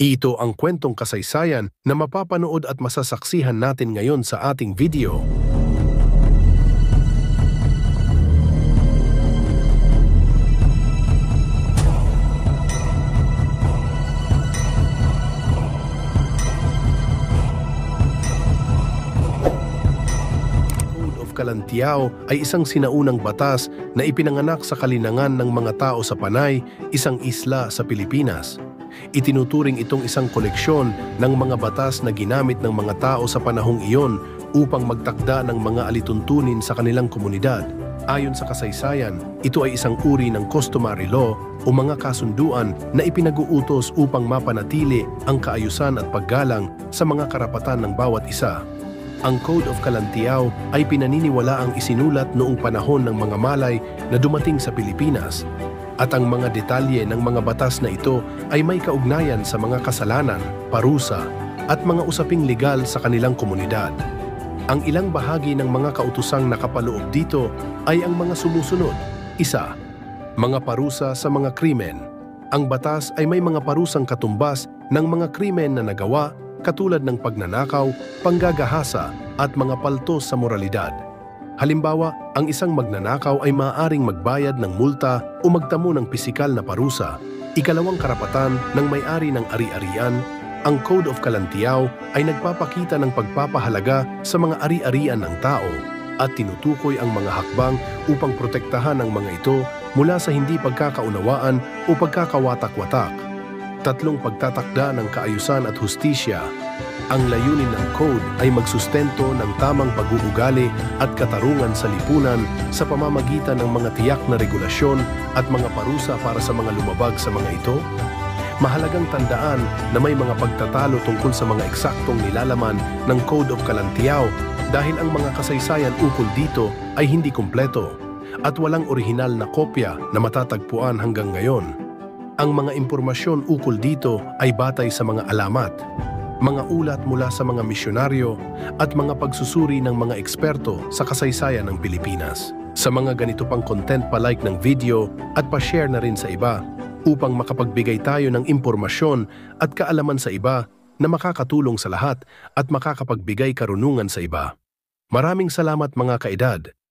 Ito ang kwentong kasaysayan na mapapanood at masasaksihan natin ngayon sa ating video. Code of Calantiao ay isang sinaunang batas na ipinanganak sa kalinangan ng mga tao sa Panay, isang isla sa Pilipinas. Itinuturing itong isang koleksyon ng mga batas na ginamit ng mga tao sa panahong iyon upang magtakda ng mga alituntunin sa kanilang komunidad. Ayon sa kasaysayan, ito ay isang uri ng customary law o mga kasunduan na ipinag-uutos upang mapanatili ang kaayusan at paggalang sa mga karapatan ng bawat isa. Ang Code of Calantiao ay pinaniniwalaang isinulat noong panahon ng mga Malay na dumating sa Pilipinas. At ang mga detalye ng mga batas na ito ay may kaugnayan sa mga kasalanan, parusa, at mga usaping legal sa kanilang komunidad. Ang ilang bahagi ng mga kautusang nakapaloob dito ay ang mga sumusunod. 1. Mga parusa sa mga krimen. Ang batas ay may mga parusang katumbas ng mga krimen na nagawa katulad ng pagnanakaw, panggagahasa, at mga paltos sa moralidad. Halimbawa, ang isang magnanakaw ay maaaring magbayad ng multa o magtamo ng pisikal na parusa. Ikalawang karapatan ng may-ari ng ari-arian, ang Code of Calantiao ay nagpapakita ng pagpapahalaga sa mga ari-arian ng tao at tinutukoy ang mga hakbang upang protektahan ang mga ito mula sa hindi pagkakaunawaan o pagkakawatak-watak. 3. Pagtatakda ng kaayusan at hustisya. Ang layunin ng code ay magsustento ng tamang pag-uugali at katarungan sa lipunan sa pamamagitan ng mga tiyak na regulasyon at mga parusa para sa mga lumabag sa mga ito. Mahalagang tandaan na may mga pagtatalo tungkol sa mga eksaktong nilalaman ng Code of Calantiao dahil ang mga kasaysayan ukol dito ay hindi kumpleto at walang orihinal na kopya na matatagpuan hanggang ngayon. Ang mga impormasyon ukol dito ay batay sa mga alamat, mga ulat mula sa mga misyonaryo at mga pagsusuri ng mga eksperto sa kasaysayan ng Pilipinas. Sa mga ganito pang content, pa-like ng video at pa-share na rin sa iba upang makapagbigay tayo ng impormasyon at kaalaman sa iba na makakatulong sa lahat at makakapagbigay karunungan sa iba. Maraming salamat mga kaedad!